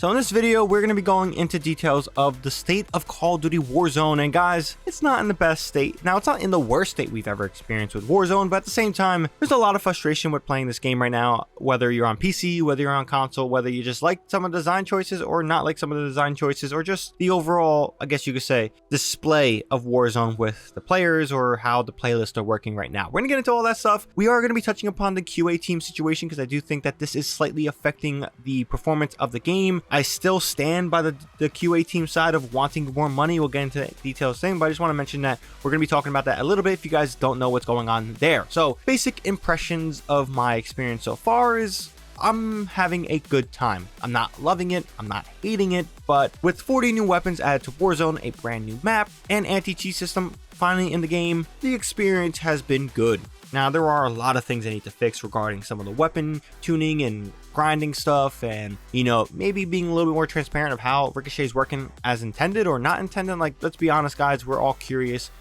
So in this video, we're going to be going into details of the state of Call of Duty Warzone. And guys, it's not in the best state. Now, it's not in the worst state we've ever experienced with Warzone, but at the same time, there's a lot of frustration with playing this game right now, whether you're on PC, whether you're on console, whether you just like some of the design choices or not like some of the design choices, or just the overall, I guess you could say, display of Warzone with the players or how the playlists are working right now. We're going to get into all that stuff. We are going to be touching upon the QA team situation because I do think that this is slightly affecting the performance of the game. I still stand by the QA team side of wanting more money. We'll get into details soon, but I just want to mention that we're going to be talking about that a little bit if you guys don't know what's going on there. So basic impressions of my experience so far is I'm having a good time. I'm not loving it, I'm not hating it, but with 40 new weapons added to Warzone, a brand new map, and anti-cheat system finally in the game, the experience has been good. Now, there are a lot of things I need to fix regarding some of the weapon tuning and grinding stuff, and, you know, maybe being a little bit more transparent of how Ricochet is working as intended or not intended. Like, let's be honest, guys, we're all curious.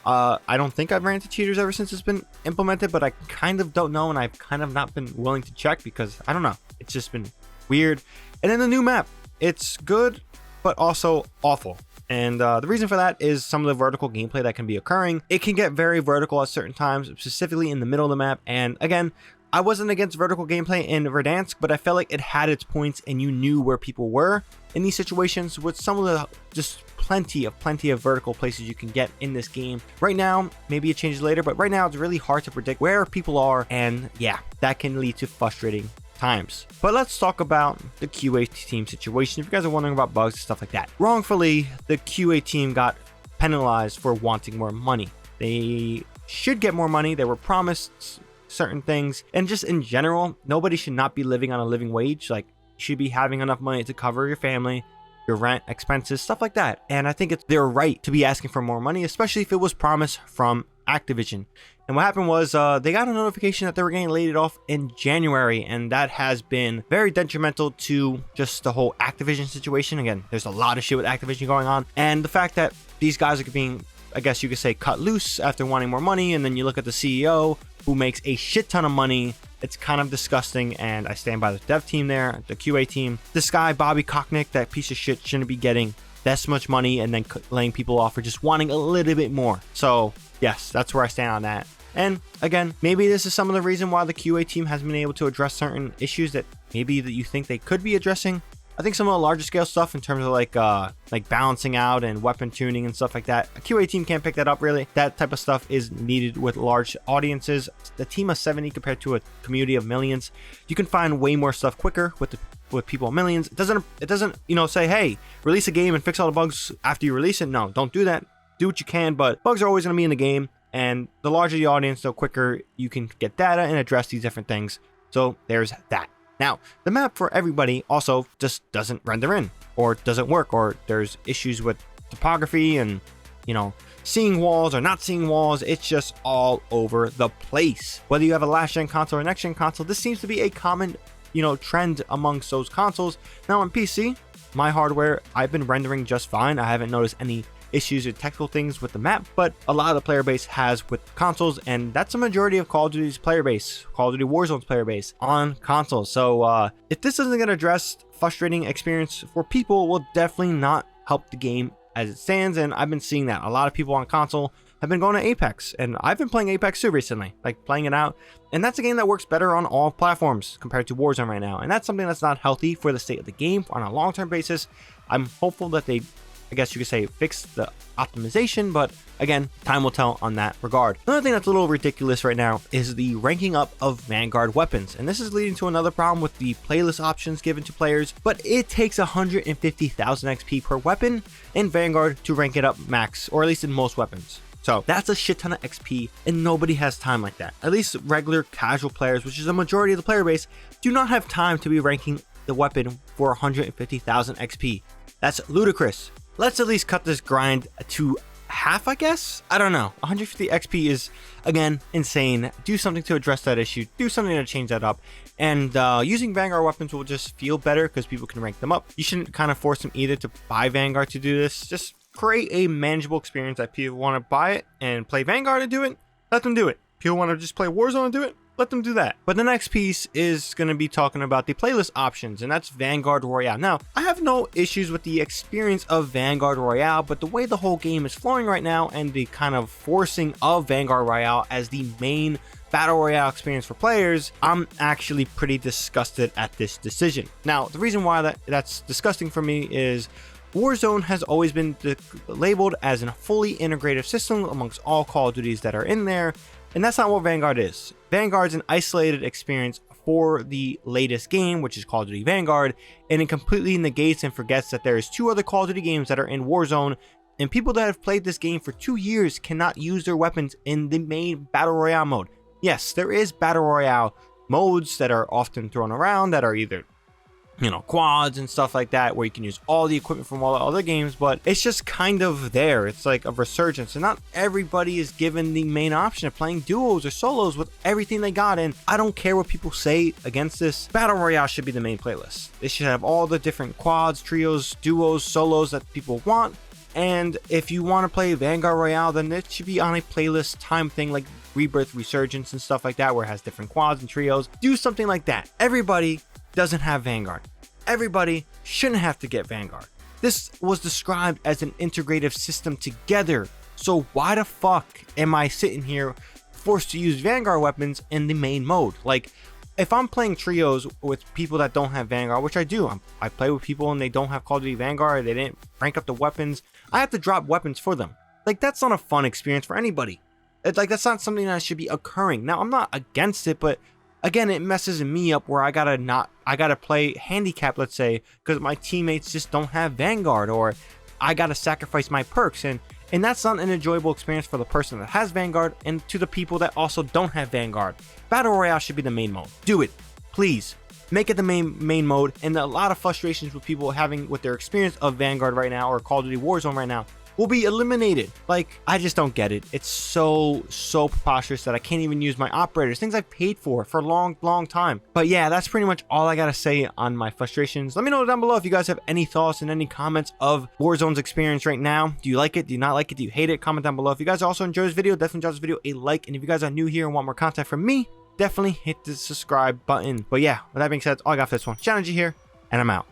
I don't think I've ran into cheaters ever since it's been implemented, but I kind of don't know, and I've kind of not been willing to check because, I don't know, it's just been weird. And then the new map, it's good, but also awful. And the reason for that is some of the vertical gameplay that can be occurring. It can get very vertical at certain times, specifically in the middle of the map. And again, I wasn't against vertical gameplay in Verdansk, but I felt like it had its points and you knew where people were in these situations with some of the just plenty of vertical places you can get in this game. Right now, maybe it changes later, but right now it's really hard to predict where people are. And yeah, that can lead to frustrating times. But let's talk about the QA team situation. If you guys are wondering about bugs and stuff like that, wrongfully, the QA team got penalized for wanting more money. They should get more money. They were promised certain things, and just in general, nobody should not be living on a living wage. Like, you should be having enough money to cover your family, your rent, expenses, stuff like that. And I think it's their right to be asking for more money, especially if it was promised from Activision. And what happened was they got a notification that they were getting laid off in January, and that has been very detrimental to just the whole Activision situation. Again, there's a lot of shit with Activision going on, and the fact that these guys are being, I guess you could say, cut loose after wanting more money, and then you look at the CEO who makes a shit ton of money. It's kind of disgusting, and I stand by the dev team there, the QA team. This guy, Bobby Kochnick, that piece of shit, shouldn't be getting this much money and then laying people off for just wanting a little bit more. So yes, that's where I stand on that. And again, maybe this is some of the reason why the QA team hasn't been able to address certain issues that maybe that you think they could be addressing. I think some of the larger scale stuff in terms of like balancing out and weapon tuning and stuff like that, a QA team can't pick that up really. That type of stuff is needed with large audiences. The team of 70 compared to a community of millions, you can find way more stuff quicker with people of millions. It doesn't you know, say, hey, release a game and fix all the bugs after you release it. No, don't do that. Do what you can, but bugs are always going to be in the game, and the larger the audience, the quicker you can get data and address these different things. So there's that. Now, the map for everybody also just doesn't render in, or doesn't work, or there's issues with topography and, you know, seeing walls or not seeing walls. It's just all over the place. Whether you have a last gen console or next gen console, this seems to be a common, you know, trend amongst those consoles. Now on PC, my hardware, I've been rendering just fine. I haven't noticed any issues or technical things with the map, but a lot of the player base has with consoles, and that's a majority of Call of Duty's player base, Call of Duty Warzone's player base on consoles. So if this doesn't get addressed, frustrating experience for people will definitely not help the game as it stands. And I've been seeing that a lot of people on console have been going to Apex, and I've been playing Apex too recently, like playing it out, and that's a game that works better on all platforms compared to Warzone right now, and that's something that's not healthy for the state of the game on a long-term basis. I'm hopeful that they, I guess you could say, fix the optimization, but again, time will tell on that regard. Another thing that's a little ridiculous right now is the ranking up of Vanguard weapons, and this is leading to another problem with the playlist options given to players, but it takes 150,000 XP per weapon in Vanguard to rank it up max, or at least in most weapons. So that's a shit ton of XP, and nobody has time like that. At least regular casual players, which is the majority of the player base, do not have time to be ranking the weapon for 150,000 XP. That's ludicrous. Let's at least cut this grind to half, I guess? I don't know. 150 XP is, again, insane. Do something to address that issue. Do something to change that up. And using Vanguard weapons will just feel better because people can rank them up. You shouldn't kind of force them either to buy Vanguard to do this. Just create a manageable experience that people want to buy it and play Vanguard and do it. Let them do it. People want to just play Warzone and do it. let them do that. But the next piece is going to be talking about the playlist options, and that's Vanguard Royale. Now, I have no issues with the experience of Vanguard Royale, but the way the whole game is flowing right now and the kind of forcing of Vanguard Royale as the main battle royale experience for players, I'm actually pretty disgusted at this decision. Now, the reason why that's disgusting for me is Warzone has always been labeled as a fully integrative system amongst all Call of Duties that are in there, and that's not what Vanguard is. Vanguard's an isolated experience for the latest game, which is Call of Duty Vanguard, and it completely negates and forgets that there's 2 other Call of Duty games that are in Warzone, and people that have played this game for 2 years cannot use their weapons in the main battle royale mode. Yes, there is battle royale modes that are often thrown around that are either, you know, quads and stuff like that, where you can use all the equipment from all the other games, but it's just kind of there. It's like a resurgence, and not everybody is given the main option of playing duos or solos with everything they got. And I don't care what people say against this. Battle Royale should be the main playlist. It should have all the different quads, trios, duos, solos that people want. And if you want to play Vanguard Royale, then it should be on a playlist time thing like Rebirth, Resurgence, and stuff like that, where it has different quads and trios. Do something like that. Everybody doesn't have Vanguard. Everybody shouldn't have to get Vanguard. This was described as an integrative system together. So why the fuck am I sitting here forced to use Vanguard weapons in the main mode? Like, if I'm playing trios with people that don't have Vanguard, which I do, I play with people and they don't have Call of Duty Vanguard, they didn't rank up the weapons, I have to drop weapons for them. Like, that's not a fun experience for anybody. It's like, that's not something that should be occurring. Now, I'm not against it, but again, it messes me up where I gotta play handicap, let's say, because my teammates just don't have Vanguard, or I gotta sacrifice my perks, and that's not an enjoyable experience for the person that has Vanguard and to the people that also don't have Vanguard. Battle Royale should be the main mode. Do it, please. Make it the main mode, and a lot of frustrations with people having with their experience of Vanguard right now or Call of Duty Warzone right now will be eliminated. Like, I just don't get it. It's so preposterous that I can't even use my operators, things I've paid for a long time. But yeah, that's pretty much all I gotta say on my frustrations. Let me know down below if you guys have any thoughts and any comments of Warzone's experience right now. Do you like it? Do you not like it? Do you hate it? Comment down below. If you guys also enjoyed this video, definitely drop this video a like, and if you guys are new here and want more content from me, definitely hit the subscribe button. But yeah, with that being said, that's all I got for this one. ShadowNinja here, and I'm out.